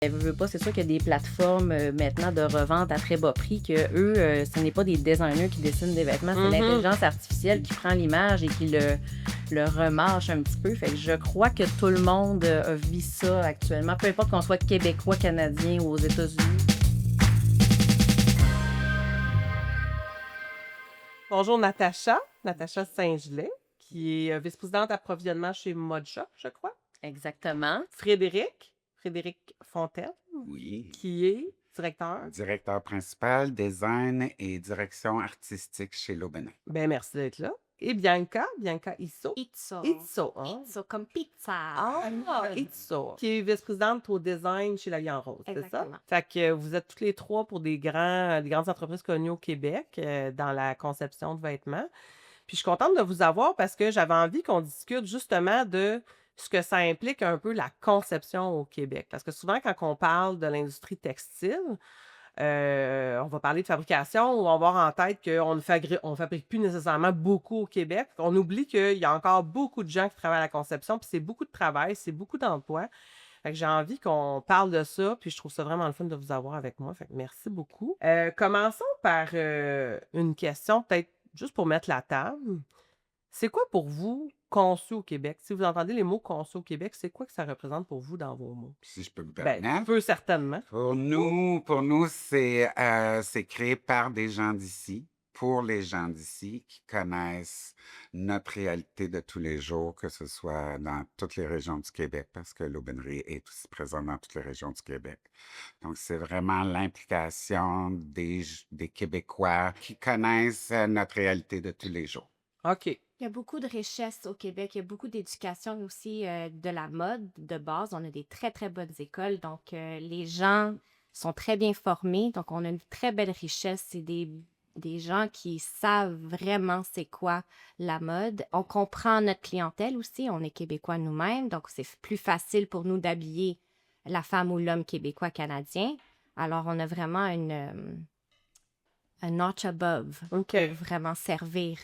Veux pas, c'est sûr qu'il y a des plateformes, maintenant de revente à très bas prix que eux, ce n'est pas des designers qui dessinent des vêtements, c'est Mhm. l'intelligence artificielle qui prend l'image et qui le remâche un petit peu. Fait que je crois que tout le monde, vit ça actuellement, peu importe qu'on soit québécois, canadien ou aux États-Unis. Bonjour Natacha Saint-Gelais, qui est vice-présidente approvisionnement chez Modshop, je crois. Exactement. Frédéric Fontaine, Oui. qui est directeur. Directeur principal, design et direction artistique chez L'Aubenas. Ben merci d'être là. Et Bianca Isso. Pizza. Itzo, hein? Pizza, comme pizza. Itzo, qui est vice-présidente au design chez La Vie en Rose, c'est ça? Exactement. Fait que vous êtes toutes les trois pour des grandes entreprises connues au Québec dans la conception de vêtements. Puis je suis contente de vous avoir parce que j'avais envie qu'on discute justement de ce que ça implique un peu la conception au Québec. Parce que souvent, quand on parle de l'industrie textile, on va parler de fabrication ou on va avoir en tête qu'on ne fabrique plus nécessairement beaucoup au Québec. On oublie qu'il y a encore beaucoup de gens qui travaillent à la conception, puis c'est beaucoup de travail, c'est beaucoup d'emplois. Fait que j'ai envie qu'on parle de ça, puis je trouve ça vraiment le fun de vous avoir avec moi. Fait que merci beaucoup. Commençons par une question, peut-être juste pour mettre la table. C'est quoi pour vous conçu au Québec? Si vous entendez les mots conçu au Québec, c'est quoi que ça représente pour vous dans vos mots? Si je peux me Ben, tu permettre. peux certainement. Pour nous, c'est créé par des gens d'ici, pour les gens d'ici qui connaissent notre réalité de tous les jours, que ce soit dans toutes les régions du Québec, parce que l'aubainerie est aussi présente dans toutes les régions du Québec. Donc, c'est vraiment l'implication des Québécois qui connaissent notre réalité de tous les jours. OK. Il y a beaucoup de richesses au Québec. Il y a beaucoup d'éducation aussi de la mode de base. On a des très, très bonnes écoles. Donc, les gens sont très bien formés. Donc, on a une très belle richesse. C'est des gens qui savent vraiment c'est quoi la mode. On comprend notre clientèle aussi. On est Québécois nous-mêmes. Donc, c'est plus facile pour nous d'habiller la femme ou l'homme québécois canadien. Alors, on a vraiment un notch above OK. pour vraiment servir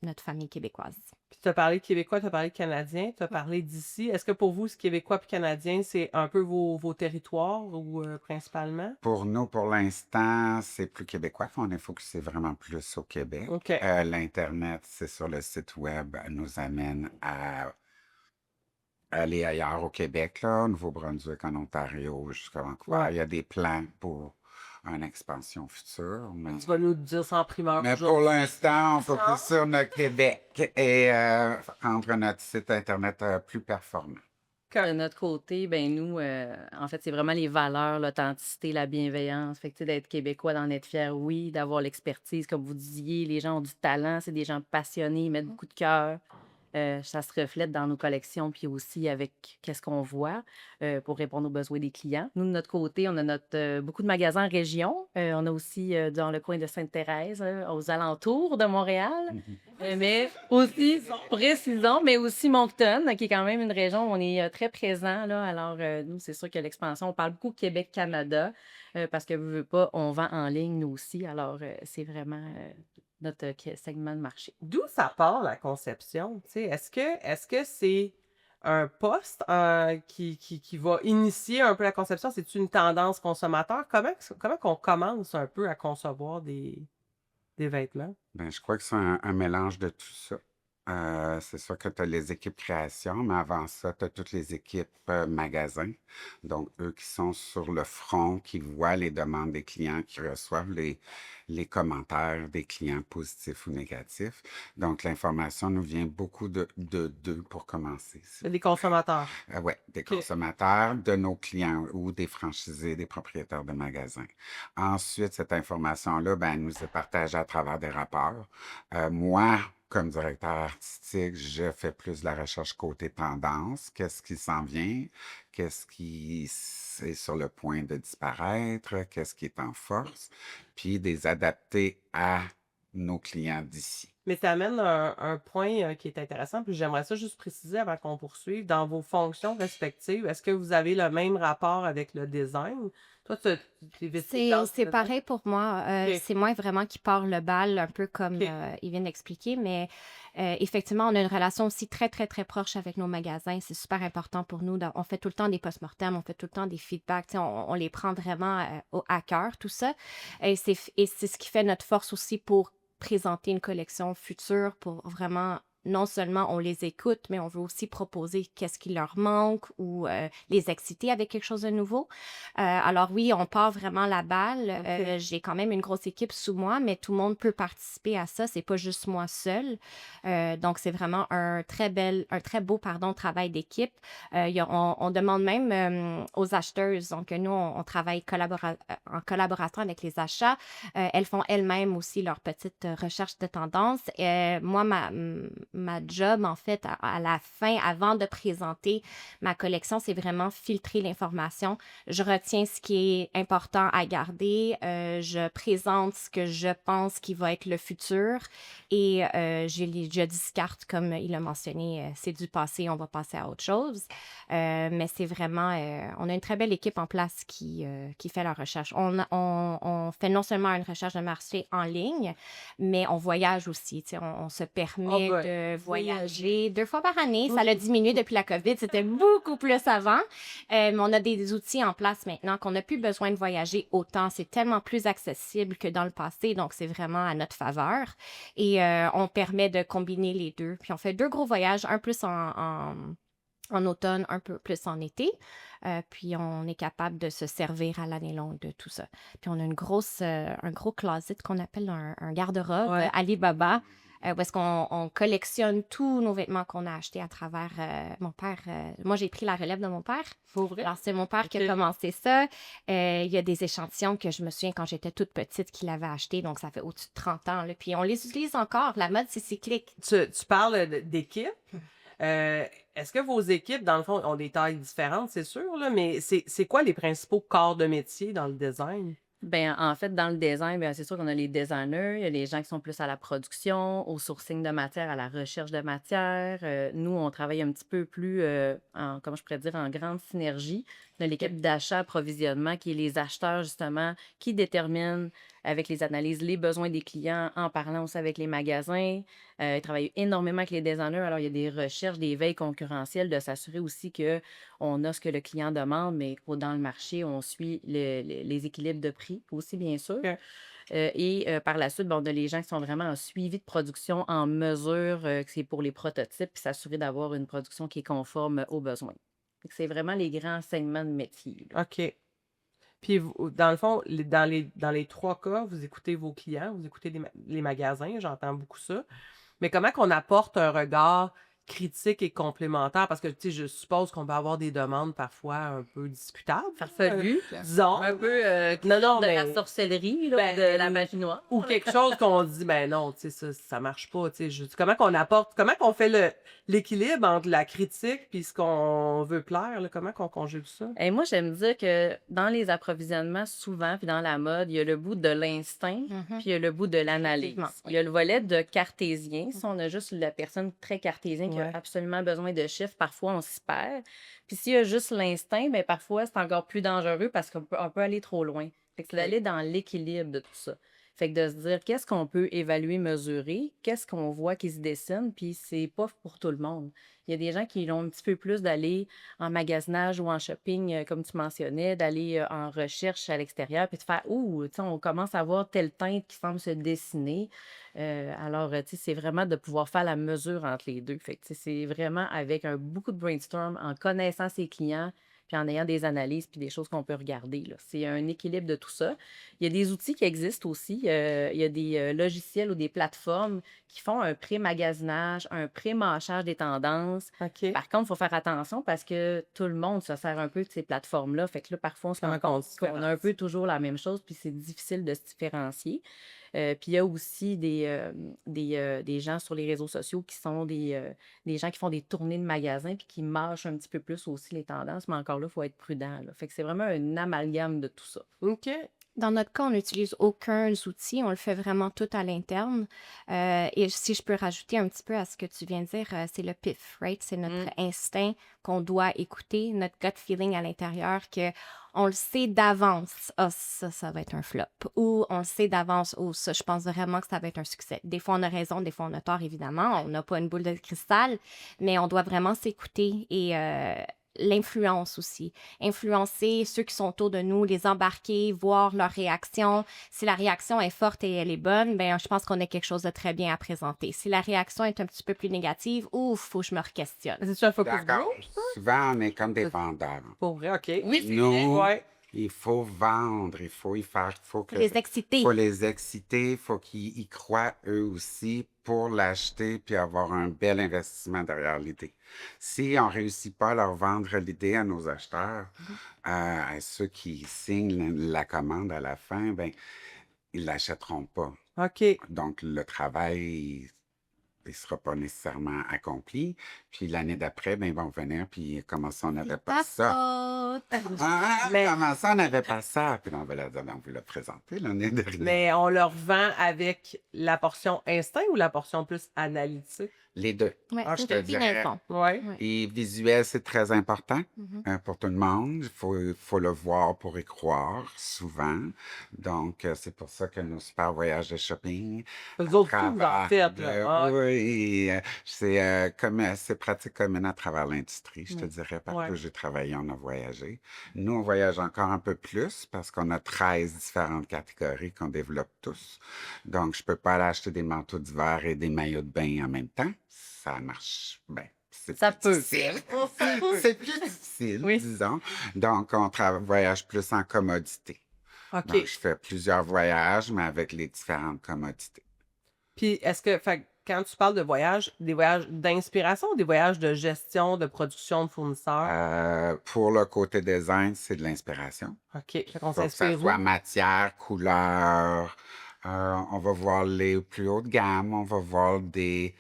notre famille québécoise. Puis tu as parlé de Québécois, tu as parlé de Canadien, tu as parlé d'ici. Est-ce que pour vous, ce Québécois et Canadien, c'est un peu vos territoires ou principalement? Pour nous, pour l'instant, c'est plus québécois. On est focusé vraiment plus au Québec. OK. L'Internet, c'est sur le site web, nous amène à aller ailleurs au Québec, là, au Nouveau-Brunswick, en Ontario, jusqu'à Vancouver. Ouais. Il y a des plans pour une expansion future. Tu vas nous dire ça en primeur. Mais pour l'instant, on focus sur le Québec et rendre notre site Internet plus performant. De notre côté, ben nous, en fait, c'est vraiment les valeurs, l'authenticité, la bienveillance. Fait que, tu sais, d'être québécois, d'en être fier, oui, d'avoir l'expertise, comme vous disiez, les gens ont du talent, c'est des gens passionnés, ils mettent beaucoup de cœur. Ça se reflète dans nos collections, puis aussi avec qu'est-ce qu'on voit pour répondre aux besoins des clients. Nous, de notre côté, on a beaucoup de magasins en région. On a aussi dans le coin de Sainte-Thérèse, aux alentours de Montréal. Mais aussi, précisons, mais aussi Moncton, qui est quand même une région où on est très présent. Là. Alors, nous, c'est sûr que l'expansion, on parle beaucoup Québec-Canada, parce que, veux pas, on vend en ligne, nous aussi. Alors, c'est vraiment notre segment de marché. D'où ça part la conception? Tu sais, est-ce que c'est un poste qui va initier un peu la conception? C'est une tendance consommateur? Comment qu'on commence un peu à concevoir des vêtements? Ben, je crois que c'est un mélange de tout ça. C'est sûr que tu as les équipes création, mais avant ça, tu as toutes les équipes magasins. Donc, eux qui sont sur le front, qui voient les demandes des clients, qui reçoivent les commentaires des clients positifs ou négatifs. Donc, l'information nous vient beaucoup d'eux pour commencer. Des consommateurs. Oui, des OK. consommateurs, de nos clients ou des franchisés, des propriétaires de magasins. Ensuite, cette information-là, ben, elle nous est partagée à travers des rapports. Moi, comme directeur artistique, je fais plus de la recherche côté tendance. Qu'est-ce qui s'en vient? Qu'est-ce qui est sur le point de disparaître? Qu'est-ce qui est en force? Puis des adapter à nos clients d'ici. Mais ça amène un point qui est intéressant, puis j'aimerais ça juste préciser avant qu'on poursuive. Dans vos fonctions respectives, est-ce que vous avez le même rapport avec le design? Toi, tu es vestibule C'est design? pareil pour moi. OK, C'est moi vraiment qui part le bal, un peu comme OK, il vient d'expliquer, mais effectivement, on a une relation aussi très, très, très proche avec nos magasins. C'est super important pour nous. On fait tout le temps des post-mortem, on fait tout le temps des feedbacks. Tu sais, on les prend vraiment à cœur, tout ça. Et c'est ce qui fait notre force aussi pour présenter une collection future, pour vraiment, non seulement on les écoute, mais on veut aussi proposer qu'est-ce qui leur manque ou les exciter avec quelque chose de nouveau. Alors oui, on part vraiment la balle. OK. J'ai quand même une grosse équipe sous moi, mais tout le monde peut participer à ça. C'est pas juste moi seule. Donc c'est vraiment un très beau, pardon, travail d'équipe. On demande même aux acheteuses. Donc nous, on travaille en collaboration avec les achats. Elles font elles-mêmes aussi leur petite recherche de tendance. Moi, ma job, en fait, à la fin, avant de présenter ma collection, c'est vraiment filtrer l'information. Je retiens ce qui est important à garder. Je présente ce que je pense qui va être le futur et je discarte, comme il a mentionné, c'est du passé, on va passer à autre chose. Mais c'est vraiment, on a une très belle équipe en place qui fait la recherche. On fait non seulement une recherche de marché en ligne, mais on voyage aussi. Tu sais, on se Oh permet ben, de oui. voyager 2 fois par année. Ça a Mhm. diminué depuis la COVID. C'était beaucoup plus avant. Mais on a des outils en place maintenant qu'on n'a plus besoin de voyager autant. C'est tellement plus accessible que dans le passé. Donc, c'est vraiment à notre faveur. Et on permet de combiner les deux. Puis, on fait 2 gros voyages, un plus en automne, un peu plus en été. Puis on est capable de se servir à l'année longue de tout ça. Puis on a un gros closet qu'on appelle un garde-robe Ouais. Alibaba, où est-ce qu'on collectionne tous nos vêtements qu'on a achetés à travers mon père. Moi, j'ai pris la relève de mon père. Pour vrai? Alors, c'est mon père qui a OK. commencé ça. Il y a des échantillons que je me souviens quand j'étais toute petite qu'il avait achetés, donc ça fait au-dessus de 30 ans. Là. Puis on les utilise encore. La mode, c'est cyclique. Tu parles d'équipe. Est-ce que vos équipes, dans le fond, ont des tailles différentes, c'est sûr, là, mais c'est quoi les principaux corps de métier dans le design? Ben, en fait, dans le design, ben, c'est sûr qu'on a les designers, il y a les gens qui sont plus à la production, au sourcing de matière, à la recherche de matière. Nous, on travaille un petit peu plus, comment je pourrais dire, en grande synergie. On a OK. l'équipe d'achat, approvisionnement, qui est les acheteurs, justement, qui déterminent avec les analyses les besoins des clients en parlant aussi avec les magasins. Ils travaillent énormément avec les designers. Alors, il y a des recherches, des veilles concurrentielles, de s'assurer aussi que on a ce que le client demande, mais dans le marché, on suit les équilibres de prix aussi, bien sûr. OK. Et par la suite, ben, on a les gens qui sont vraiment en suivi de production en mesure, que c'est pour les prototypes, puis s'assurer d'avoir une production qui est conforme aux besoins. Fait que c'est vraiment les grands segments de métier, là. OK. Puis, dans le fond, dans les 3 cas, vous écoutez vos clients, vous écoutez les magasins, j'entends beaucoup ça. Mais comment qu'on apporte un regard critique et complémentaire? Parce que, tu sais, je suppose qu'on peut avoir des demandes parfois un peu discutables, Farfelu, disons. un peu Non, non, de la mais... sorcellerie, là, Ben, de la magie noire. ou quelque chose qu'on dit, ben non, tu sais, ça marche pas, tu sais. Comment qu'on fait l'équilibre entre la critique puis ce qu'on veut plaire, là, comment qu'on conjugue ça? Et moi, j'aime dire que dans les approvisionnements, souvent, puis dans la mode, il y a le bout de l'instinct, puis il y a le bout de l'analyse. Effectivement, Il y a le volet de cartésien. Si on a juste la personne très cartésienne qui a Ouais. absolument besoin de chiffres, parfois on s'y perd. Puis s'il y a juste l'instinct, ben parfois c'est encore plus dangereux parce on peut aller trop loin. Fait que c'est OK. d'aller dans l'équilibre de tout ça. Fait que de se dire qu'est-ce qu'on peut évaluer, mesurer, qu'est-ce qu'on voit qui se dessine, puis c'est pas pour tout le monde. Il y a des gens qui ont un petit peu plus d'aller en magasinage ou en shopping, comme tu mentionnais, d'aller en recherche à l'extérieur, puis de faire ouh, tu sais, on commence à voir telle teinte qui semble se dessiner. Alors, tu sais, c'est vraiment de pouvoir faire la mesure entre les deux. Fait que, tu sais, c'est vraiment avec beaucoup de brainstorm, en connaissant ses clients, puis en ayant des analyses, puis des choses qu'on peut regarder, là. C'est un équilibre de tout ça. Il y a des outils qui existent aussi. Il y a des logiciels ou des plateformes qui font un pré-magasinage, un pré-mâchage des tendances. OK. Par contre, il faut faire attention parce que tout le monde se sert un peu de ces plateformes-là. Fait que là, parfois, on se rend Comment qu'on compte se qu'on a un peu différencie? toujours la même chose, puis c'est difficile de se différencier. Puis il y a aussi des gens sur les réseaux sociaux qui sont des gens qui font des tournées de magasins puis qui mâchent un petit peu plus aussi les tendances, mais encore là, il faut être prudent, là. Fait que c'est vraiment un amalgame de tout ça. OK. Dans notre cas, on n'utilise aucun outil, on le fait vraiment tout à l'interne. Et si je peux rajouter un petit peu à ce que tu viens de dire, c'est le PIF, right? C'est notre instinct qu'on doit écouter, notre gut feeling à l'intérieur, que on le sait d'avance, ah, ça va être un flop. Ou on le sait d'avance, oh, ça, je pense vraiment que ça va être un succès. Des fois, on a raison, des fois, on a tort, évidemment. On n'a pas une boule de cristal, mais on doit vraiment s'écouter et l'influence aussi. Influencer ceux qui sont autour de nous, les embarquer, voir leur réaction. Si la réaction est forte et elle est bonne, ben je pense qu'on a quelque chose de très bien à présenter. Si la réaction est un petit peu plus négative, ouf, faut que je me re-questionne. C'est-tu un focus D'accord. group? Souvent, on est comme des vendeurs. Pour vrai, OK. Oui, c'est Nous, Ouais. il faut vendre, il faut y faire, Faut les exciter. faut les exciter, il faut qu'ils y croient eux aussi pour l'acheter puis avoir un bel investissement derrière l'idée. Si on ne réussit pas à leur vendre l'idée à nos acheteurs, à ceux qui signent la commande à la fin, ben ils l'achèteront pas. OK. Donc le travail il sera pas nécessairement accompli. Puis l'année d'après, ben ils vont venir puis comment ça on n'avait pas ça. Mais- Comment ça on n'avait pas ça? Puis là, on va leur dire, ben, on vous l'a présenté l'année dernière. Mais on leur vend avec la portion instinct ou la portion plus analytique? Les deux. Ouais, Ah, c'est je te une dirais. combinaison. Ouais. Ouais. Et visuel, c'est très important Mhm. pour tout le monde. Il faut le voir pour y croire, souvent. Donc, c'est pour ça que nos super voyages de shopping, Eux autres, tout vous en faites, là. Ah, oui, c'est pratique commune à travers l'industrie, je te dirais. Partout Ouais. où j'ai travaillé, on a voyagé. Nous, on voyage encore un peu plus parce qu'on a 13 différentes catégories qu'on développe tous. Donc, je peux pas aller acheter des manteaux d'hiver et des maillots de bain en même temps. Ça marche bien. Ça peut. Difficile. C'est plus difficile, Oui. disons. Donc, on voyage plus en commodité. OK. Donc, je fais plusieurs voyages, mais avec les différentes commodités. Puis, fait, quand tu parles de voyages, des voyages d'inspiration ou des voyages de gestion, de production de fournisseurs? Pour le côté design, c'est de l'inspiration. OK. Fait qu'on Faut que ça s'inspire où? soit matière, couleur. On va voir les plus hautes gammes. On va voir des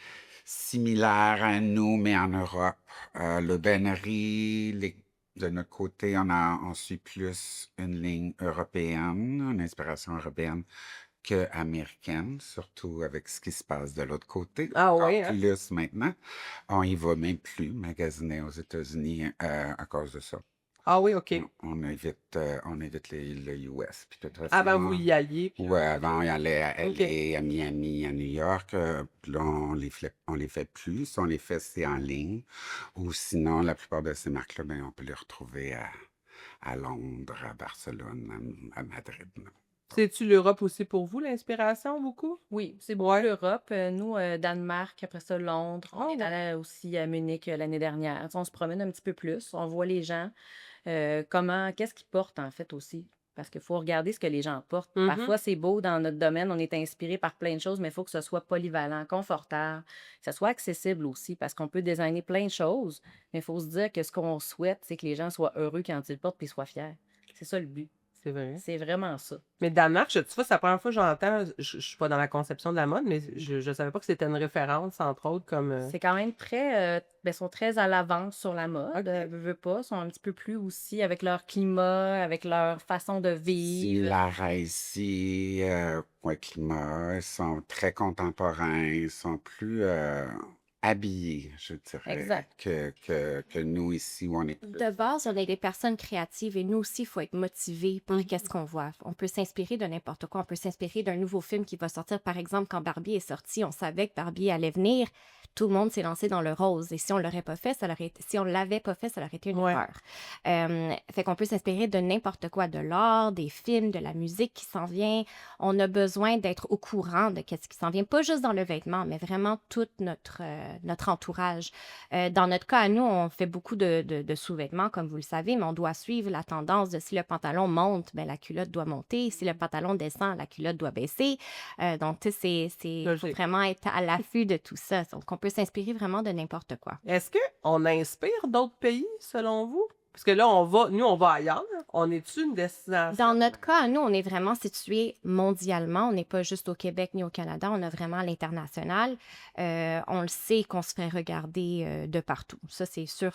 similaires à nous, mais en Europe. Le Benry, de notre côté, on suit plus une ligne européenne, une inspiration européenne qu'américaine, surtout avec ce qui se passe de l'autre côté. Ah Encore oui, hein? plus maintenant. On y va même plus magasiner aux États-Unis à cause de ça. Ah oui, OK. On évite le US. Puis de toute façon, Avant vous y alliez. Puis... ouais, avant, on y allait à OK. LA, à Miami, à New York. Puis là, on les fait plus. Si on les fait, c'est en ligne. Ou sinon, la plupart de ces marques-là, ben, on peut les retrouver à Londres, à Barcelone, à Madrid. là. C'est-tu l'Europe aussi pour vous, l'inspiration, beaucoup? Oui, c'est beaucoup Ouais. l'Europe. Nous, Danemark, après ça, Londres. Ah On est ouais. allé aussi à Munich l'année dernière. Tu sais, on se promène un petit peu plus, on voit les gens, qu'est-ce qu'ils portent en fait aussi. Parce qu'il faut regarder ce que les gens portent. Mhm. Parfois, c'est beau dans notre domaine, on est inspiré par plein de choses, mais il faut que ce soit polyvalent, confortable, que ce soit accessible aussi, parce qu'on peut designer plein de choses, mais il faut se dire que ce qu'on souhaite, c'est que les gens soient heureux quand ils le portent et soient fiers. C'est ça le but. C'est vrai. C'est vraiment ça. Mais Danemark, tu vois, c'est la première fois que j'entends, je suis pas dans la conception de la mode, mais je savais pas que c'était une référence, entre autres, comme... C'est quand même très, sont très à l'avance sur la mode, OK. veux pas, sont un petit peu plus aussi avec leur climat, avec leur façon de vivre. Similaires ici, point climat, ils sont très contemporains, ils sont plus habillés, je dirais, Exact. que nous ici où on est plus. De base, on est des personnes créatives et nous aussi, il faut être motivé par qu'est-ce qu'on voit. On peut s'inspirer de n'importe quoi. On peut s'inspirer d'un nouveau film qui va sortir. Par exemple, quand Barbie est sorti, on savait que Barbie allait venir. Tout le monde s'est lancé dans le rose. Et si on l'aurait pas fait, si on l'avait pas fait, ça aurait été une Ouais. erreur. Fait qu'on peut s'inspirer de n'importe quoi, de l'art, des films, de la musique qui s'en vient. On a besoin d'être au courant de ce qui s'en vient, pas juste dans le vêtement, mais vraiment tout notre entourage. Dans notre cas, à nous, on fait beaucoup de sous-vêtements, comme vous le savez, mais on doit suivre la tendance de si le pantalon monte, ben, la culotte doit monter. Si le pantalon descend, la culotte doit baisser. Donc, tu sais, il faut Logique. vraiment être à l'affût de tout ça. Donc, on peut s'inspirer vraiment de n'importe quoi. Est-ce qu'on inspire d'autres pays, selon vous? Parce que là, nous, on va ailleurs. On est-tu une destination? Dans notre cas, nous, on est vraiment situé mondialement. On n'est pas juste au Québec ni au Canada. On a vraiment l'international. On le sait qu'on se fait regarder de partout. Ça, c'est sûr.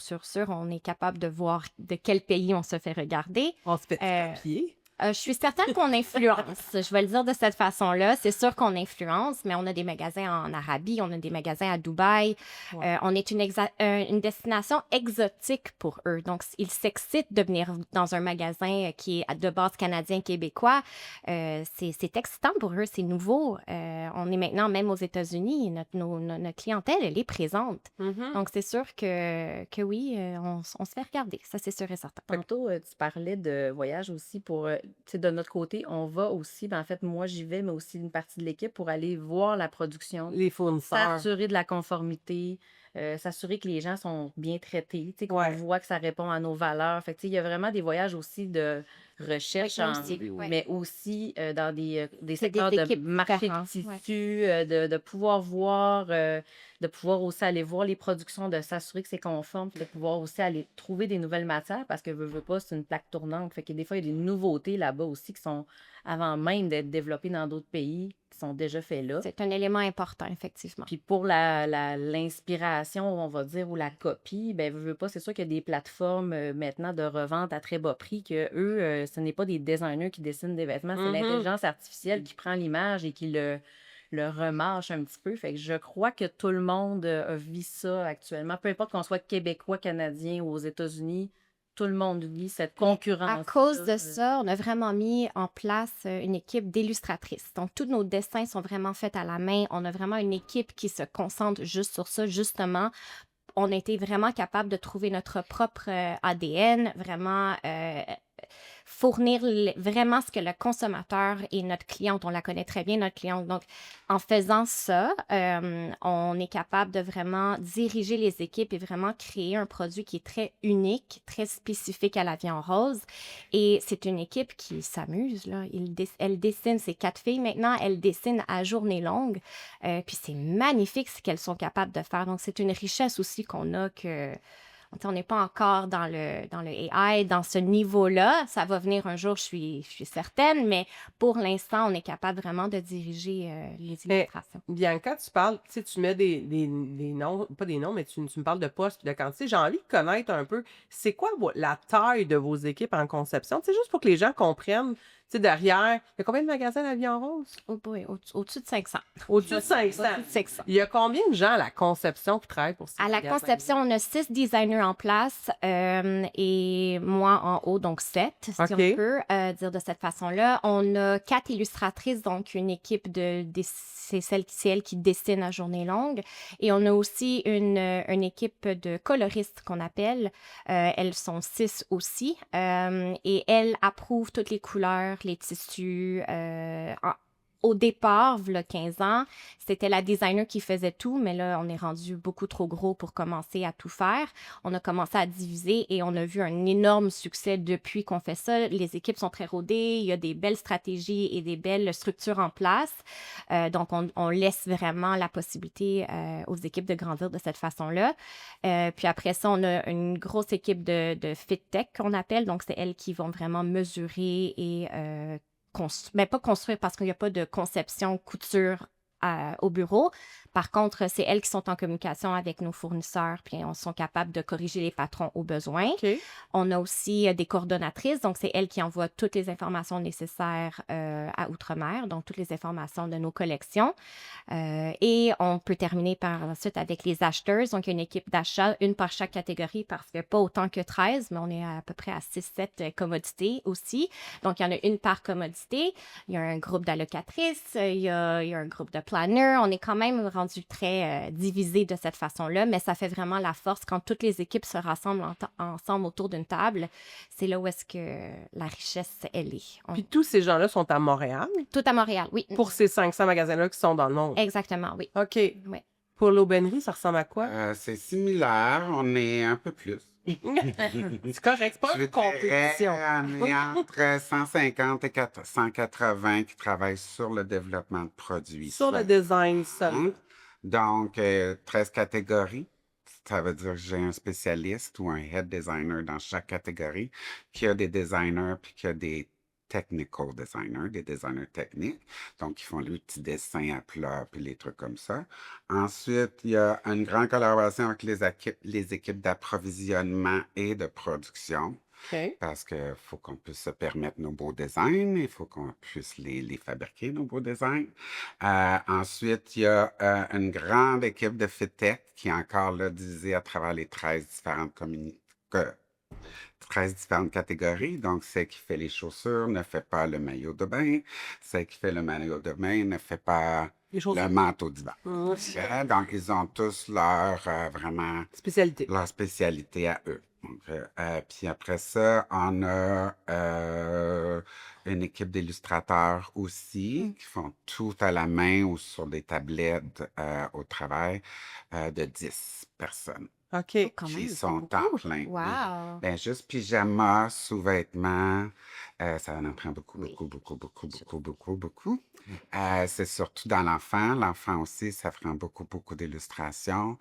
On est capable de voir de quel pays on se fait regarder. On se fait Euh, copier? Je suis certaine qu'on influence. Je vais le dire de cette façon-là. C'est sûr qu'on influence, mais on a des magasins en Arabie, on a des magasins à Dubaï. Ouais. On est une destination exotique pour eux. Donc, ils s'excitent de venir dans un magasin qui est de base canadien-québécois. C'est excitant pour eux, c'est nouveau. On est maintenant même aux États-Unis. Notre clientèle, elle est présente. Mhm. Donc, c'est sûr que oui, on se fait regarder. Ça, c'est sûr et certain. Tantôt, tu parlais de voyage aussi pour, tu sais, de notre côté, on va aussi, ben, en fait, moi, j'y vais, mais aussi une partie de l'équipe pour aller voir la production, Les fournisseurs. s'assurer de la conformité, s'assurer que les gens sont bien traités, tu sais, qu'on Ouais. voit que ça répond à nos valeurs. Fait que, tu sais, il y a vraiment des voyages aussi de recherche, Oui, aussi, ouais. mais aussi dans des C'est des secteurs de équipes marché de différentes, ouais. tissu, de pouvoir voir, de pouvoir aussi aller voir les productions, de s'assurer que c'est conforme, puis de pouvoir aussi aller trouver des nouvelles matières parce que veux pas, c'est une plaque tournante. Fait que des fois, il y a des nouveautés là-bas aussi qui sont avant même d'être développées dans d'autres pays, qui sont déjà faits là. C'est un élément important, effectivement. Puis pour l'inspiration, on va dire, ou la copie, ben veux pas, c'est sûr qu'il y a des plateformes maintenant de revente à très bas prix que eux, ce n'est pas des designers qui dessinent des vêtements, c'est Mhm. l'intelligence artificielle qui prend l'image et qui le remarche un petit peu. Fait que je crois que tout le monde vit ça actuellement. Peu importe qu'on soit québécois, canadien ou aux États-Unis, tout le monde vit cette À concurrence. cause de ça, on a vraiment mis en place une équipe d'illustratrices. Donc, tous nos dessins sont vraiment faits à la main. On a vraiment une équipe qui se concentre juste sur ça, justement. On a été vraiment capable de trouver notre propre ADN, vraiment fournir vraiment ce que le consommateur et notre cliente, on la connaît très bien, notre cliente. Donc, en faisant ça, on est capable de vraiment diriger les équipes et vraiment créer un produit qui est très unique, très spécifique à la vie en rose. Et c'est une équipe qui s'amuse, là. Elle dessine, ces 4 filles maintenant, elles dessinent à journée longue. Puis c'est magnifique ce qu'elles sont capables de faire. Donc, c'est une richesse aussi qu'on a que... On n'est pas encore dans le AI, dans ce niveau-là. Ça va venir un jour, je suis certaine, mais pour l'instant, on est capable vraiment de diriger les Mais illustrations. Bianca, tu parles, tu sais, tu mets des noms, pas des noms, mais tu me parles de postes et de quantité. J'ai envie de connaître un peu, c'est quoi la taille de vos équipes en conception? Tu sais, juste pour que les gens comprennent, tu sais, derrière, il y a combien de magasins La Vie en Rose? Oh boy, au-dessus de 500. Au-dessus de 500. Au-dessus de 500. Il y a combien de gens à la conception qui travaillent pour ces À la magasins? conception, on a 6 designers en place et moi en haut, donc 7, si OK. on peut dire de cette façon-là. On a 4 illustratrices, donc une équipe c'est elles qui dessinent à journée longue. Et on a aussi une équipe de coloristes qu'on appelle. Elles sont 6 aussi. Et elles approuvent toutes les couleurs, les tissus. Au départ, il y a 15 ans, c'était la designer qui faisait tout, mais là, on est rendu beaucoup trop gros pour commencer à tout faire. On a commencé à diviser et on a vu un énorme succès depuis qu'on fait ça. Les équipes sont très rodées, il y a des belles stratégies et des belles structures en place. Donc, on laisse vraiment la possibilité aux équipes de grandir de cette façon-là. Puis après ça, on a une grosse équipe de fit tech qu'on appelle. Donc, c'est elles qui vont vraiment mesurer et mais pas construire parce qu'il n'y a pas de conception couture au bureau. Par contre, c'est elles qui sont en communication avec nos fournisseurs, puis elles sont capables de corriger les patrons au besoin. OK. On a aussi des coordonnatrices, donc c'est elles qui envoient toutes les informations nécessaires à Outre-mer, donc toutes les informations de nos collections. Et on peut terminer par ensuite avec les acheteuses, donc il y a une équipe d'achat, une par chaque catégorie, parce que pas autant que 13, mais on est à peu près à 6-7 commodités aussi. Donc, il y en a une par commodité. Il y a un groupe d'allocatrices, il y a un groupe de planners. On est quand même rendu très divisé de cette façon-là, mais ça fait vraiment la force quand toutes les équipes se rassemblent ensemble autour d'une table. C'est là où est-ce que la richesse, elle est. Puis tous ces gens-là sont à Montréal Tout à Montréal, oui. pour ces 500 magasins-là qui sont dans le monde. Exactement, oui. OK. Ouais. Pour l'aubainerie, ça ressemble à quoi? C'est similaire, on est un peu plus. C'est correct, c'est pas Je une compétition. on est entre 150 et 180 qui travaillent sur le développement de produits. Sur le design seul. Donc, 13 catégories. Ça veut dire que j'ai un spécialiste ou un head designer dans chaque catégorie qui a des designers puis qui a des technical designers, des designers techniques. Donc, ils font les petits dessins à plat puis les trucs comme ça. Ensuite, il y a une grande collaboration avec les équipes d'approvisionnement et de production. OK. parce qu'il faut qu'on puisse se permettre nos beaux designs, il faut qu'on puisse les fabriquer, nos beaux designs. Ensuite, il y a une grande équipe de FitTech qui est encore là divisée à travers les 13 différentes 13 différentes catégories. Donc, celle qui fait les chaussures ne fait pas le maillot de bain. Celle qui fait le maillot de bain ne fait pas Les le chaussures. manteau d'hiver. Donc, ils ont tous vraiment Spécialité. leur spécialité à eux. Donc, puis après ça, on a une équipe d'illustrateurs aussi qui font tout à la main ou sur des tablettes au travail de 10 personnes OK. Oh, quand qui même, c'est sont beaucoup. temps plein. Oui. Wow. Ben, juste pyjama, sous-vêtements, ça en prend beaucoup, Oui. beaucoup. C'est surtout dans l'enfant. L'enfant aussi, ça prend beaucoup d'illustrations.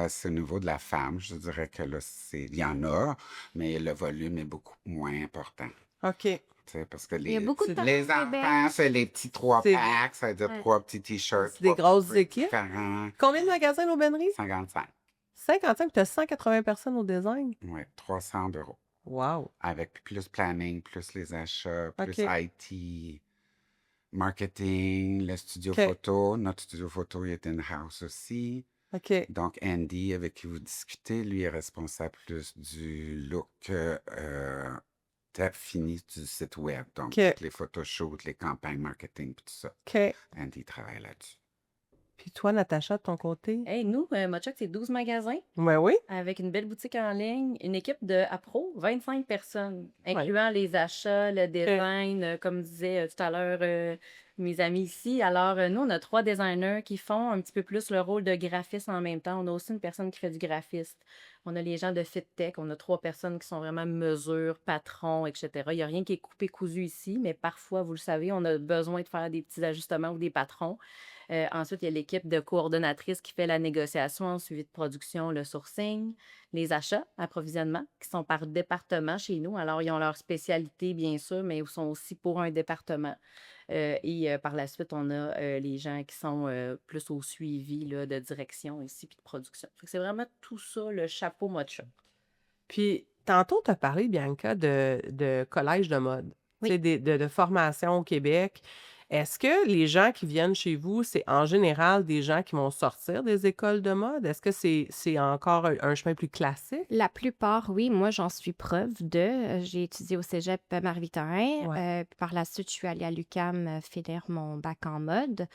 C'est au niveau de la femme, je dirais que là, il y en a, mais le volume est beaucoup moins important. OK. Tu sais, parce que Il y a beaucoup de les talents au Québec. enfants, c'est les petits 3 C'est- packs, ça veut dire Ouais. 3 petits t-shirts, C'est des 3 grosses petits trucs équipes. différents. Combien de magasins l'aubainerie? 55. 55, tu as 180 personnes au design. Oui, 300 €. Wow. Avec plus planning, plus les achats, plus OK. IT, marketing, le studio OK. photo. Notre studio photo il est in-house aussi. OK. Donc, Andy, avec qui vous discutez, lui est responsable plus du look fini du site web. Donc, OK. toutes les photoshoots, les campagnes marketing, tout ça. OK. Andy travaille là-dessus. Puis toi, Natacha, de ton côté? Hey, nous, Mochoc, c'est 12 magasins Ouais, oui. avec une belle boutique en ligne, une équipe de appro, 25 personnes, Ouais. incluant les achats, le design, comme disait tout à l'heure mes amis ici. Alors, nous, on a 3 designers qui font un petit peu plus le rôle de graphiste en même temps. On a aussi une personne qui fait du graphiste. On a les gens de FitTech. On a 3 personnes qui sont vraiment mesure, patron, etc. Il n'y a rien qui est coupé cousu ici, mais parfois, vous le savez, on a besoin de faire des petits ajustements ou des patrons. Ensuite, il y a l'équipe de coordonnatrices qui fait la négociation, suivi de production, le sourcing, les achats, approvisionnement, qui sont par département chez nous. Alors, ils ont leur spécialité, bien sûr, mais ils sont aussi pour un département. Par la suite, on a les gens qui sont plus au suivi là, de direction ici, puis de production. Fait que c'est vraiment tout ça, le chapeau Mochoc. Puis, tantôt, tu as parlé, Bianca, de collège de mode, tu Oui. sais, de formation au Québec. Est-ce que les gens qui viennent chez vous, c'est en général des gens qui vont sortir des écoles de mode? Est-ce que c'est encore un chemin plus classique? La plupart, oui. Moi, j'en suis preuve de. J'ai étudié au cégep Marie-Victorin. Ouais. Puis par la suite, je suis allée à l'UQAM finir mon bac en mode.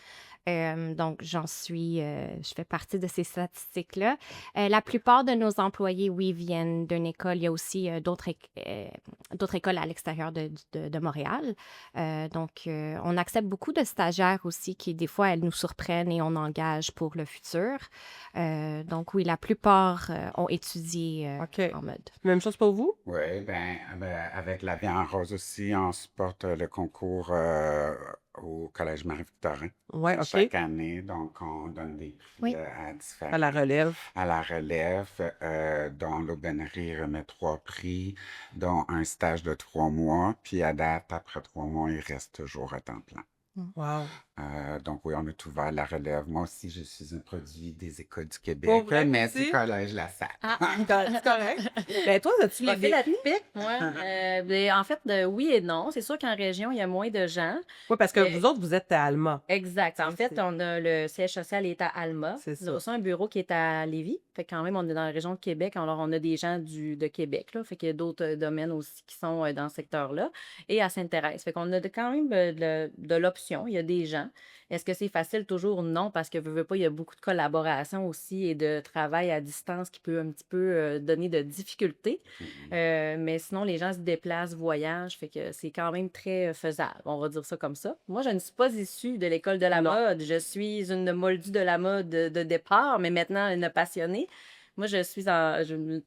Donc, je fais partie de ces statistiques-là. La plupart de nos employés, oui, viennent d'une école. Il y a aussi d'autres écoles à l'extérieur de Montréal. On accepte beaucoup de stagiaires aussi qui, des fois, elles nous surprennent et on engage pour le futur. Donc, oui, la plupart ont étudié OK. en mode. Même chose pour vous? Oui, ben, avec la vie en rose aussi, on supporte le concours au Collège Marie-Victorin Ouais, OK. chaque année. Donc, on donne des prix Oui. à différents. À la relève. À la relève, dont l'aubainerie remet 3 prix, dont un stage de 3 mois. Puis à date, après 3 mois, il reste toujours à temps plein. Wow. Donc oui, on est ouvert à la relève. Moi aussi, je suis un produit des écoles du Québec, Pour vrai, mais aussi? du Collège La Salle. C'est correct. Ben, toi, as-tu les Profil vécu? atypique, ouais. En fait, oui et non. C'est sûr qu'en région, il y a moins de gens. Oui, parce que Euh, vous autres, vous êtes à Alma. Exact. En C'est- fait, c'est- on a le siège social est à Alma. C'est Nous avons ça. aussi un bureau qui est à Lévis. Fait que quand même, on est dans la région de Québec. Alors, on a des gens de Québec, là. Fait qu'il y a d'autres domaines aussi qui sont dans ce secteur-là. Et à Sainte-Thérèse. Fait qu'on a quand même de l'option. Il y a des gens. Est-ce que c'est facile? Toujours non, parce que veux pas, il y a beaucoup de collaboration aussi et de travail à distance qui peut un petit peu donner de difficultés. Mais sinon, les gens se déplacent, voyagent, fait que c'est quand même très faisable, on va dire ça comme ça. Moi, je ne suis pas issue de l'école de la Non. mode. Je suis une moldue de la mode de départ, mais maintenant une passionnée. Moi, je suis une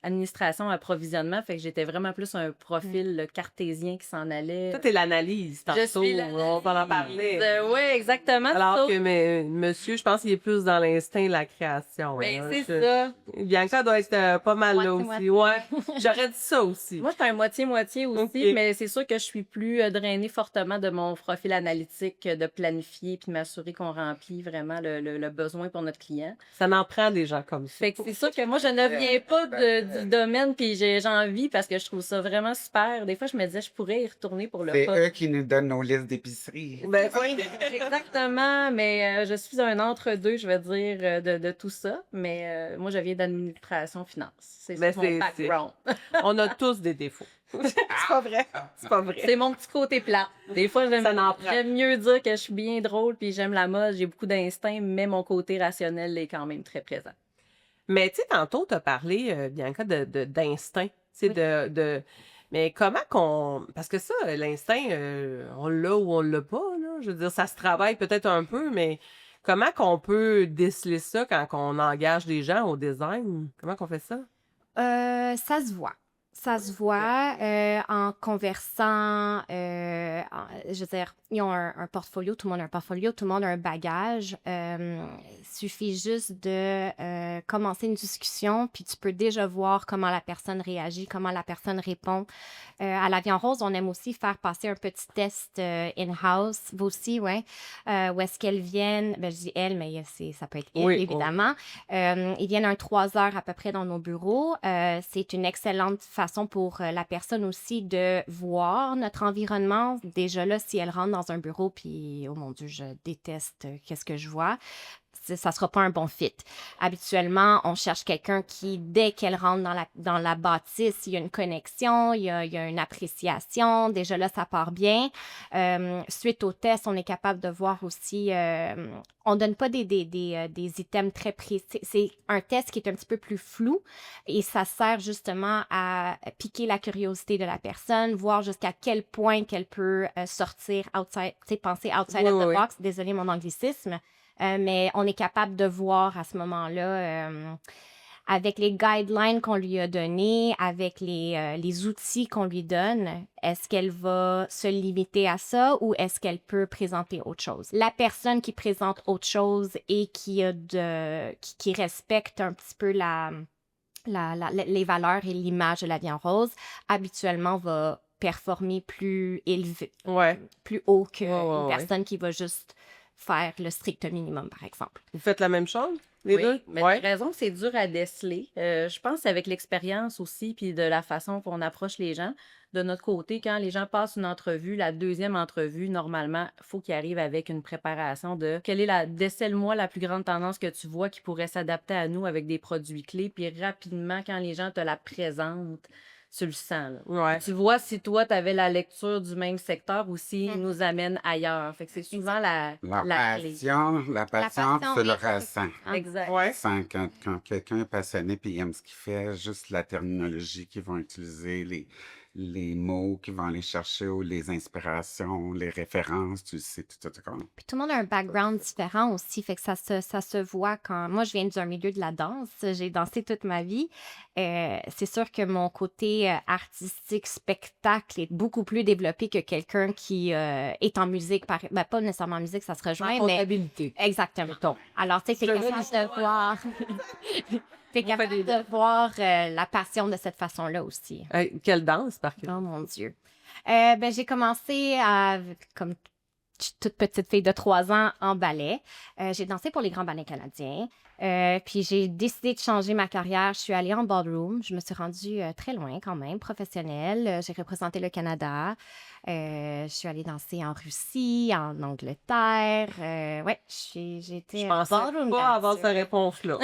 administration approvisionnement, fait que j'étais vraiment plus un profil cartésien qui s'en allait. Toi, t'es l'analyse, Je tantôt, suis on s'en en parlait. Oui, exactement. Alors sauf- que monsieur, je pense qu'il est plus dans l'instinct de la création. Ben, hein. c'est ça. Bianca doit être pas mal là Moitié, aussi. Ouais, j'aurais dit ça aussi. Moi, je suis un moitié-moitié aussi, Ok. mais c'est sûr que je suis plus drainée fortement de mon profil analytique, de planifier puis de m'assurer qu'on remplit vraiment le besoin pour notre client. Ça n'en prend des gens comme ça. Fait que c'est sûr que moi, je ne viens pas du domaine, puis j'ai envie parce que je trouve ça vraiment super. Des fois, je me disais, je pourrais y retourner pour le C'est fun. eux qui nous donnent nos listes d'épicerie. Ben, Oui, exactement, mais je suis un entre-deux, je vais dire, de tout ça. Mais moi, je viens d'administration finance. C'est Ben, mon c'est- background. on a tous des défauts. C'est pas vrai. C'est pas vrai. C'est mon petit côté plat. Des fois, Ça n'en prend. j'aime mieux dire que je suis bien drôle, puis j'aime la mode, j'ai beaucoup d'instinct, mais mon côté rationnel est quand même très présent. Mais tu sais, tantôt, tu as parlé, Bianca, d'instinct. Tu sais, Oui. Mais comment qu'on. Parce que ça, l'instinct, on l'a ou on l'a pas, là. Je veux dire, ça se travaille peut-être un peu, mais comment qu'on peut déceler ça quand on engage des gens au design? Comment qu'on fait ça? Ça se voit. Ça se voit en conversant. Je veux dire, ils ont un portfolio, tout le monde a un portfolio, tout le monde a un bagage. Suffit juste de commencer une discussion, puis tu peux déjà voir comment la personne réagit, comment la personne répond. À la Vie en Rose, on aime aussi faire passer un petit test in-house, vous aussi, ouais, où est-ce qu'elles viennent. Ben, je dis elles, mais ça peut être ils, Oui, évidemment. Ils viennent 3 heures à peu près dans nos bureaux. C'est une excellente façon pour la personne aussi de voir notre environnement. Déjà là, si elle rentre dans un bureau, puis oh mon Dieu, je déteste qu'est-ce que je vois, ça sera pas un bon fit. Habituellement, on cherche quelqu'un qui, dès qu'elle rentre dans la bâtisse, il y a une connexion, il y a une appréciation. Déjà là, ça part bien. Suite au test, on est capable de voir aussi... on donne pas des items très précis. C'est un test qui est un petit peu plus flou et ça sert justement à piquer la curiosité de la personne, voir jusqu'à quel point qu'elle peut sortir outside, tu sais, penser outside of the box. Désolée mon anglicisme. Mais on est capable de voir à ce moment-là, avec les guidelines qu'on lui a donnés, avec les outils qu'on lui donne, est-ce qu'elle va se limiter à ça ou est-ce qu'elle peut présenter autre chose? La personne qui présente autre chose et qui respecte un petit peu les valeurs et l'image de La Vie en Rose, habituellement va performer plus élevé, plus haut qu'une personne qui va juste faire le strict minimum, par exemple. Vous faites la même chose, les deux? Mais t'as raison que c'est dur à déceler. Je pense avec l'expérience aussi, puis de la façon qu'on approche les gens. De notre côté, quand les gens passent une entrevue, la deuxième entrevue, normalement, il faut qu'ils arrivent avec une préparation de quelle est décèle-moi la plus grande tendance que tu vois qui pourrait s'adapter à nous avec des produits clés, puis rapidement, quand les gens te la présentent, tu le sens. Là. Tu vois si toi, tu avais la lecture du même secteur ou s'il nous amène ailleurs. Fait que c'est souvent la clé. La passion, c'est le oui. ressent. Exact. Quand quelqu'un est passionné et aime ce qu'il fait, juste la terminologie qu'ils vont utiliser, les mots qu'ils vont aller chercher ou les inspirations, les références, tu le sais, tout. Puis tout le monde a un background différent aussi, fait que ça se voit quand... Moi, je viens d'un milieu de la danse, j'ai dansé toute ma vie. C'est sûr que mon côté artistique, spectacle est beaucoup plus développé que quelqu'un qui est en musique, ben, pas nécessairement en musique, ça se rejoint, mais... comptabilité. Exactement. Alors, tu sais, c'est capable de voir... T'es capable de voir la passion de cette façon-là aussi. Quelle danse, par contre? Oh mon Dieu. J'ai commencé comme toute petite fille de 3 ans en ballet. J'ai dansé pour les grands ballets canadiens. Puis j'ai décidé de changer ma carrière. Je suis allée en ballroom. Je me suis rendue très loin quand même, professionnelle. J'ai représenté le Canada. Je suis allée danser en Russie, en Angleterre. J'ai été Je pensais pas avoir cette réponse-là.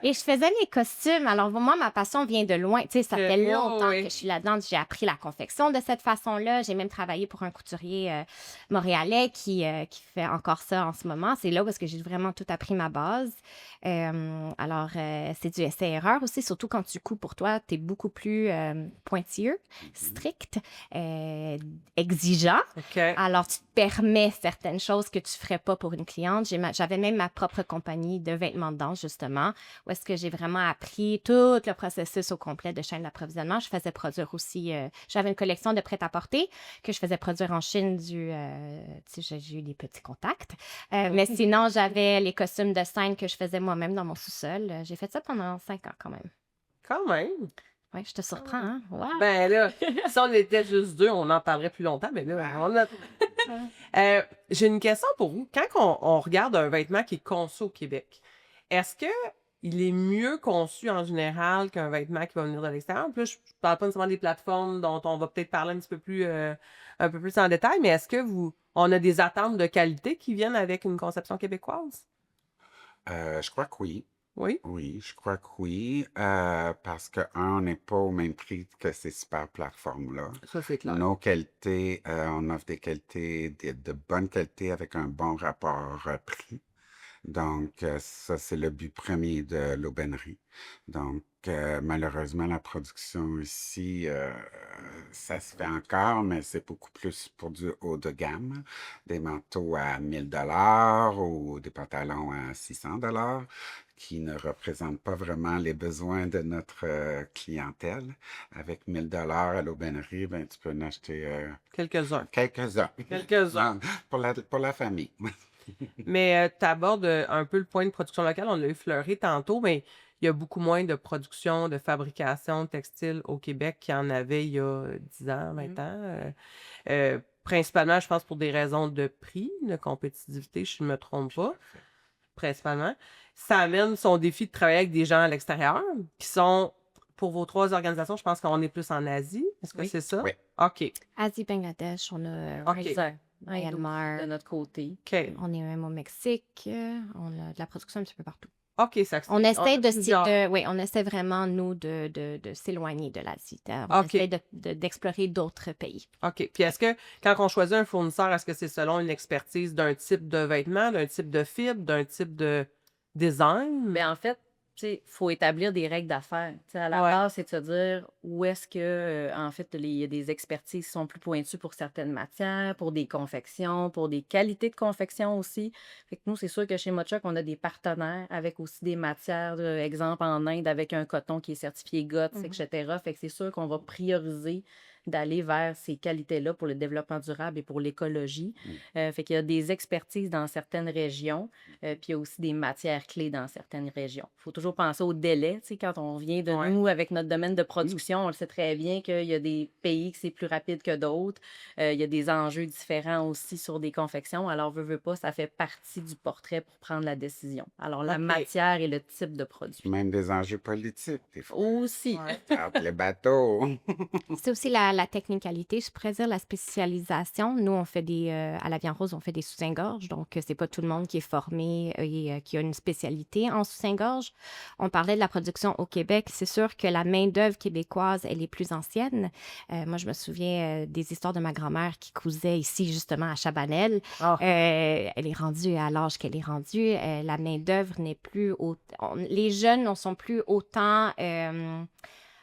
Et je faisais les costumes. Alors, moi, ma passion vient de loin. Tu sais, ça fait longtemps que je suis là-dedans. J'ai appris la confection de cette façon-là. J'ai même travaillé pour un couturier montréalais qui fait encore ça en ce moment. C'est là où est-ce que j'ai vraiment tout appris ma base. Alors, c'est du essai-erreur aussi. Surtout quand tu couds pour toi, tu es beaucoup plus pointilleux, strict, exigeant. Alors, tu te permets certaines choses que tu ferais pas pour une cliente. J'avais même ma propre compagnie de vêtements de danse, justement, où est-ce que j'ai vraiment appris tout le processus au complet de chaîne d'approvisionnement. Je faisais produire aussi... j'avais une collection de prêt-à-porter que je faisais produire en Chine j'ai eu des petits contacts. Mais sinon, j'avais les costumes de scène que je faisais moi-même dans mon sous-sol. J'ai fait ça pendant 5 ans quand même. Quand même. Oui, je te surprends, hein? Wow. Ben là, si on était juste deux, on en parlerait plus longtemps, mais là, on a... j'ai une question pour vous. Quand on regarde un vêtement qui est conçu au Québec, est-ce que il est mieux conçu en général qu'un vêtement qui va venir de l'extérieur. Puis là, je parle pas nécessairement des plateformes dont on va peut-être parler un peu plus en détail, mais est-ce que on a des attentes de qualité qui viennent avec une conception québécoise? Je crois que oui. Oui? Oui, je crois que oui. Parce que, on n'est pas au même prix que ces super plateformes-là. Ça, c'est clair. Nos qualités, on offre des qualités de bonne qualité avec un bon rapport prix. Donc, ça, c'est le but premier de l'aubainerie. Donc, malheureusement, la production ici, ça se fait encore, mais c'est beaucoup plus pour du haut de gamme. Des manteaux à 1 000 $ ou des pantalons à 600 $ qui ne représentent pas vraiment les besoins de notre clientèle. Avec 1 000 $ à l'aubainerie, ben, tu peux en acheter Quelques-uns. quelques-uns. Quelques-uns. Pour la famille. Mais tu abordes un peu le point de production locale, on l'a effleuré tantôt, mais il y a beaucoup moins de production, de fabrication textile au Québec qu'il y en avait il y a 10 ans, 20 ans. Principalement, je pense, pour des raisons de prix, de compétitivité, je ne me trompe pas, principalement. Ça amène son défi de travailler avec des gens à l'extérieur, qui sont, pour vos 3 organisations, je pense qu'on est plus en Asie. Est-ce que Oui. c'est ça? Oui. OK. Asie, Bangladesh, on a OK. Exact. Ouais, Myanmar, de notre côté. OK. on est même au Mexique, on a de la production un petit peu partout. OK, ça On essaie de, plusieurs. oui, on essaie vraiment, nous, de s'éloigner de l'Asie. On OK. essaie d'explorer d'autres pays. OK. Puis est-ce que, quand on choisit un fournisseur, est-ce que c'est selon une expertise d'un type de vêtement, d'un type de fibre, d'un type de design? Ben, en fait, il faut établir des règles d'affaires. Tu sais, à la Ouais. base, c'est de se dire où est-ce que, en fait, il y a des expertises qui sont plus pointues pour certaines matières, pour des confections, pour des qualités de confection aussi. Fait que nous, c'est sûr que chez Mochoc, on a des partenaires avec aussi des matières, exemple en Inde, avec un coton qui est certifié GOTS, etc. Fait que c'est sûr qu'on va prioriser d'aller vers ces qualités-là pour le développement durable et pour l'écologie. Fait qu'il y a des expertises dans certaines régions, puis il y a aussi des matières clés dans certaines régions. Il faut toujours penser au délai. Tu sais, quand on vient de Ouais. nous avec notre domaine de production, on le sait très bien qu'il y a des pays que c'est plus rapide que d'autres. Il y a des enjeux différents aussi sur des confections. Alors, veut pas, ça fait partie du portrait pour prendre la décision. Alors, la OK. matière et le type de produit. Même des enjeux politiques, des fois. Aussi. Ouais. Entre les bateaux. C'est aussi la technicalité, je pourrais dire la spécialisation. Nous, on fait à la Viande Rose, on fait des soutiens-gorge, donc c'est pas tout le monde qui est formé et qui a une spécialité en soutien-gorge. On parlait de la production au Québec. C'est sûr que la main-d'œuvre québécoise, elle est plus ancienne. Moi, je me souviens des histoires de ma grand-mère qui cousait ici, justement, à Chabanel. Ah. Elle est rendue à l'âge qu'elle est rendue. La main-d'œuvre n'est plus les jeunes ne sont plus autant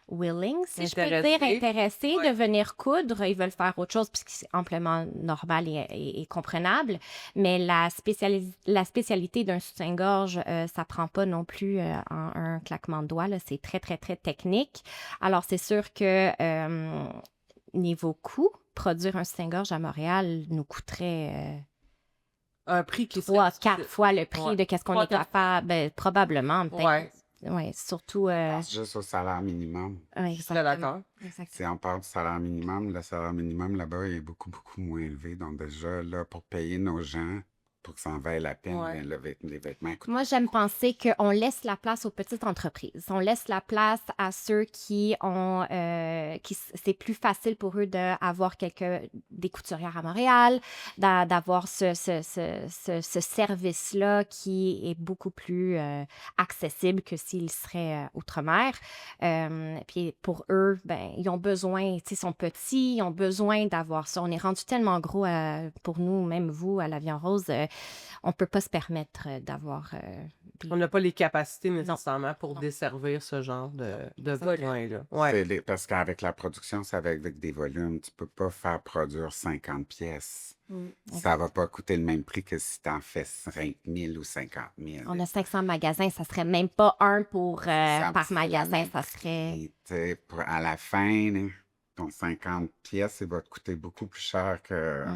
willing, si je peux dire, intéressés de venir coudre. Ils veulent faire autre chose puisque c'est amplement normal et comprenable. Mais la spécialité d'un soutien-gorge, ça prend pas non plus un claquement de doigts. Là. C'est très, très, très technique. Alors, c'est sûr que niveau coût, produire un soutien-gorge à Montréal nous coûterait un prix qui 3-4 fois le prix de qu'est-ce qu'on est 3-4 capable. Ben, probablement, peut-être. Ouais. Oui, surtout. Juste au salaire minimum. Ouais, Je suis d'accord. exactement. Si on parle du salaire minimum, le salaire minimum là-bas est beaucoup, beaucoup moins élevé. Donc déjà, là, pour payer nos gens, pour que ça en vaille la peine, Ouais. ben, les vêtements coûtent. Moi, j'aime penser qu'on laisse la place aux petites entreprises. On laisse la place à ceux qui ont... c'est plus facile pour eux d'avoir des couturières à Montréal, d'avoir ce service-là qui est beaucoup plus accessible que s'ils seraient outre-mer. Puis pour eux, ben, ils ont besoin, tu sais, ils sont petits, ils ont besoin d'avoir ça. On est rendu tellement gros pour nous, même vous, à la Viande Rose, on peut pas se permettre d'avoir... On n'a pas les capacités nécessairement pour desservir ce genre de besoin-là. Ouais. Parce qu'avec la production, c'est avec des volumes. Tu peux pas faire produire 50 pièces. Ça va pas coûter le même prix que si tu en fais 5 000 ou 50 000. On a 500 magasins, ça serait même pas un par magasin, ça serait... Et, tu sais, à la fin, là, ton 50 pièces, il va te coûter beaucoup plus cher que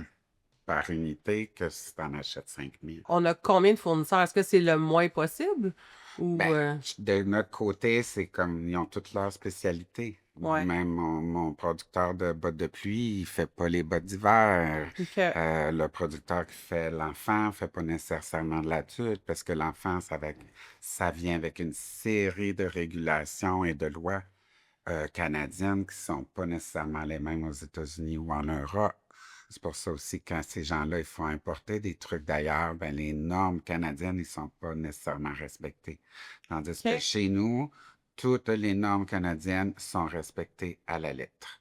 par unité que si tu en achètes 5 000. On a combien de fournisseurs? Est-ce que c'est le moins possible? Ou, Ben, de notre côté, c'est comme ils ont toutes leurs spécialités. Ouais. Même mon producteur de bottes de pluie, il fait pas les bottes d'hiver. OK. Le producteur qui fait l'enfant fait pas nécessairement de la tuque parce que l'enfant, ça vient avec une série de régulations et de lois canadiennes qui sont pas nécessairement les mêmes aux États-Unis ou en Europe. C'est pour ça aussi que quand ces gens-là, il faut importer des trucs d'ailleurs, ben les normes canadiennes, ils sont pas nécessairement respectées. Tandis que OK. chez nous, toutes les normes canadiennes sont respectées à la lettre.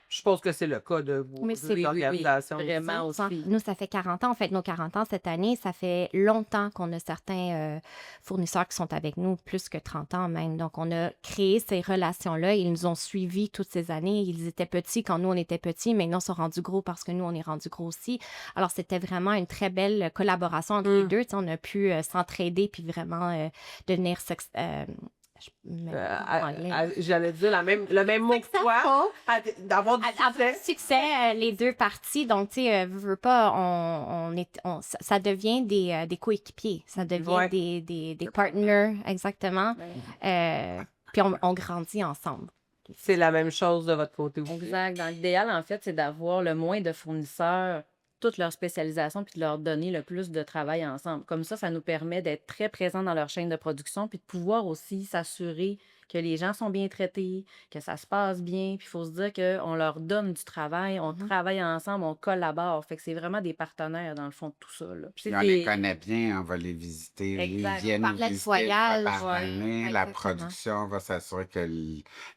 Je suppose que c'est le cas de vos Mais deux c'est Oui, organisations aussi. vraiment ça. aussi. Nous, ça fait 40 ans. On fête nos 40 ans cette année. Ça fait longtemps qu'on a certains fournisseurs qui sont avec nous, plus que 30 ans même. Donc, on a créé ces relations-là. Ils nous ont suivis toutes ces années. Ils étaient petits quand nous, on était petits. Maintenant, ils sont rendus gros parce que nous, on est rendus gros aussi. Alors, c'était vraiment une très belle collaboration entre les deux. Tu sais, on a pu s'entraider puis vraiment devenir J'allais dire le même mot que toi, d'avoir du avoir succès. succès, les deux parties. Donc, tu sais, veux pas, ça devient des coéquipiers. Ça devient Ouais. des partners, exactement. Puis on grandit ensemble. C'est la même chose de votre côté aussi. Exact. Dans l'idéal, en fait, c'est d'avoir le moins de fournisseurs, toute leur spécialisation, puis de leur donner le plus de travail ensemble. Comme ça nous permet d'être très présents dans leur chaîne de production, puis de pouvoir aussi s'assurer que les gens sont bien traités, que ça se passe bien. Puis il faut se dire qu'on leur donne du travail, on travaille ensemble, on collabore. Fait que c'est vraiment des partenaires, dans le fond, de tout ça. Là. Puis Puis on les connaît bien, on va les visiter. Ils Exact. viennent nous Parlait de visiter une fois voyage, par ouais. année. La Exactement. production va s'assurer que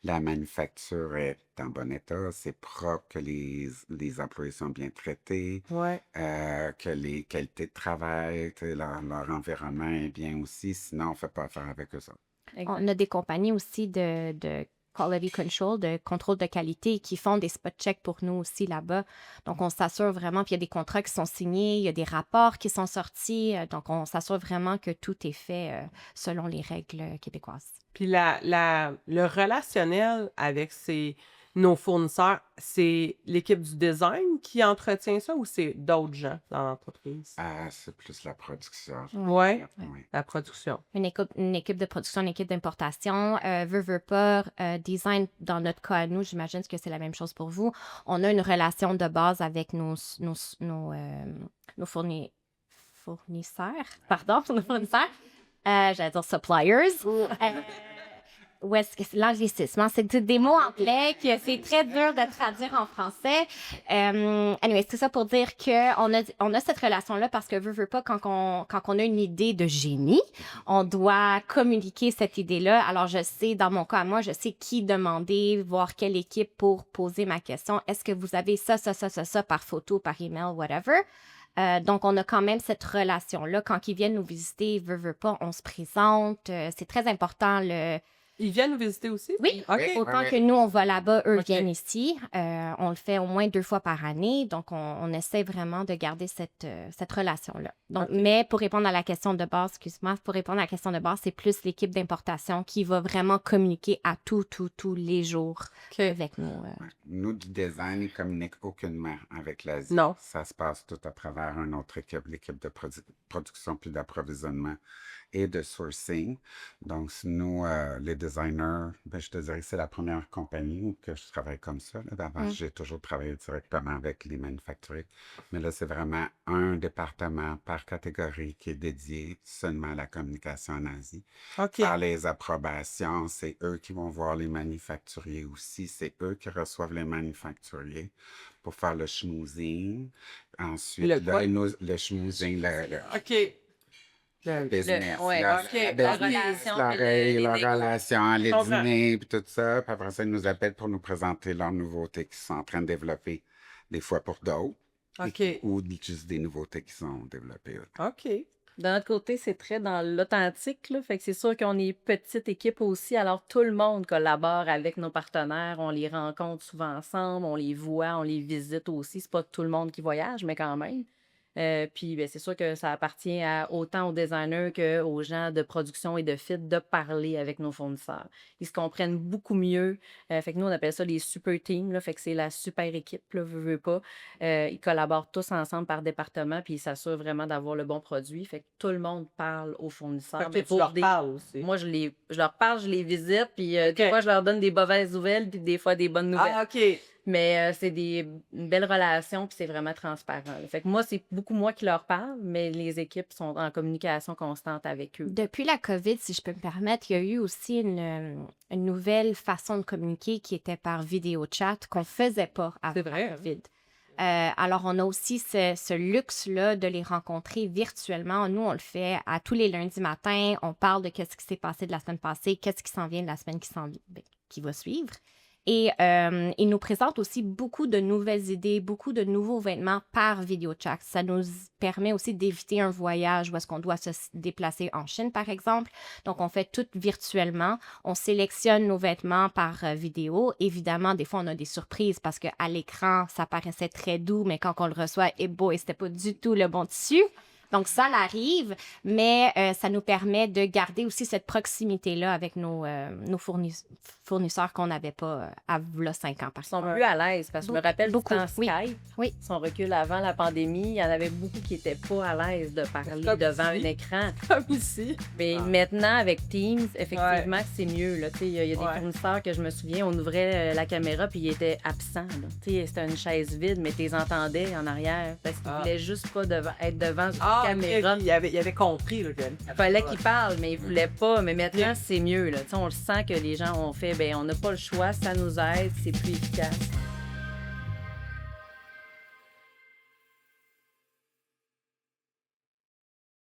la manufacture est en bon état, c'est propre, que les employés sont bien traités, Ouais. que les qualités de travail, que leur environnement est bien aussi. Sinon, on ne fait pas affaire avec eux autres. Exact. On a des compagnies aussi de quality control, de contrôle de qualité, qui font des spot checks pour nous aussi là-bas. Donc, on s'assure vraiment, puis il y a des contrats qui sont signés, il y a des rapports qui sont sortis. Donc, on s'assure vraiment que tout est fait selon les règles québécoises. Puis le relationnel avec nos fournisseurs, c'est l'équipe du design qui entretient ça ou c'est d'autres gens dans l'entreprise? C'est plus la production. Ouais, Oui. la production. Une équipe de production, une équipe d'importation, veut pas, design, dans notre cas à nous, j'imagine que c'est la même chose pour vous. On a une relation de base avec nos fournisseurs, pardon, nos fournisseurs, j'allais dire suppliers. Où est-ce que c'est l'anglicisme? C'est des mots anglais que c'est très dur de traduire en français. Anyway, c'est ça pour dire qu'on a cette relation-là parce que veut pas, quand on a une idée de génie, on doit communiquer cette idée-là. Alors, je sais, dans mon cas à moi, je sais qui demander, voir quelle équipe pour poser ma question. Est-ce que vous avez ça par photo, par email, whatever? Donc, on a quand même cette relation-là. Quand ils viennent nous visiter, veut pas, on se présente. C'est très important, Ils viennent nous visiter aussi? Oui, OK. Oui. autant que nous, on va là-bas, eux OK. viennent ici. On le fait au moins 2 fois par année. Donc, on essaie vraiment de garder cette relation-là. Donc, OK. mais pour répondre à la question de base, c'est plus l'équipe d'importation qui va vraiment communiquer à tous les jours OK. avec nous. Nous, du design, ils ne communiquent aucunement avec l'Asie. Non. Ça se passe tout à travers une autre équipe, l'équipe de production puis d'approvisionnement et de sourcing. Donc, nous, les designers, ben, je te dirais que c'est la première compagnie où que je travaille comme ça. Là. D'avant, j'ai toujours travaillé directement avec les manufacturiers. Mais là, c'est vraiment un département par catégorie qui est dédié seulement à la communication en Asie. OK. Par les approbations, c'est eux qui vont voir les manufacturiers aussi. C'est eux qui reçoivent les manufacturiers pour faire le schmoozing. Ensuite, Le quoi? le schmoozing, OK. business, ouais, la, OK. la La business, relation, la, puis la les relation, les comprends. dîners, puis tout ça. Puis après ça, ils nous appellent pour nous présenter leurs nouveautés qu'ils sont en train de développer, des fois pour d'autres, OK. ou juste des nouveautés qu'ils ont développées. OK. De notre côté, c'est très dans l'authentique, là. Fait que c'est sûr qu'on est petite équipe aussi. Alors, tout le monde collabore avec nos partenaires. On les rencontre souvent ensemble, on les voit, on les visite aussi. C'est pas tout le monde qui voyage, mais quand même. Puis ben, c'est sûr que ça appartient autant aux designers qu'aux gens de production et de fit de parler avec nos fournisseurs. Ils se comprennent beaucoup mieux. Fait que nous, on appelle ça les super teams. Là, fait que c'est la super équipe, là, veux pas. Ils collaborent tous ensemble par département, puis ils s'assurent vraiment d'avoir le bon produit. Fait que tout le monde parle aux Fait fournisseurs. que Mais toi, tu leur parles aussi. moi, je leur parle, je les visite, puis OK. des fois, je leur donne des mauvaises nouvelles, puis des fois, des bonnes nouvelles. Ah, OK. Mais c'est une belle relation, puis c'est vraiment transparent. Là. Fait que moi, c'est beaucoup moi qui leur parle, mais les équipes sont en communication constante avec eux. Depuis la COVID, si je peux me permettre, il y a eu aussi une nouvelle façon de communiquer qui était par vidéo chat qu'on ne faisait pas avant C'est vrai, la hein? COVID. Alors, on a aussi ce luxe-là de les rencontrer virtuellement. Nous, on le fait à tous les lundis matins. On parle de qu'est-ce qui s'est passé de la semaine passée, qu'est-ce qui s'en vient de la semaine qui va suivre. Et ils nous présentent aussi beaucoup de nouvelles idées, beaucoup de nouveaux vêtements par vidéo chat. Ça nous permet aussi d'éviter un voyage où est-ce qu'on doit se déplacer en Chine, par exemple. Donc, on fait tout virtuellement. On sélectionne nos vêtements par vidéo. Évidemment, des fois, on a des surprises parce qu'à l'écran, ça paraissait très doux, mais quand on le reçoit, c'était pas du tout le bon tissu. Donc, ça arrive, mais ça nous permet de garder aussi cette proximité-là avec nos fournisseurs qu'on n'avait pas à 5 ans, par Ils sont exemple. plus à l'aise, parce que je me rappelle Beaucoup, du temps oui. Skype, Oui. son recul avant la pandémie, il y en avait beaucoup qui n'étaient pas à l'aise de parler Comme devant ici. un écran. Comme ici. Mais Ah. maintenant, avec Teams, effectivement, c'est mieux. Là. Il y a des Ouais. fournisseurs que je me souviens, on ouvrait la caméra puis ils étaient absents. Là. C'était une chaise vide, mais tu les entendais en arrière parce qu'ils Ah. voulaient juste pas être devant une Ah, caméra. OK, il avait compris, là, Il fallait qu'ils parlent, mais ils voulaient pas. Mais maintenant, c'est mieux. Là. On le sent que les gens ont fait, ben on n'a pas le choix, ça nous aide, c'est plus efficace.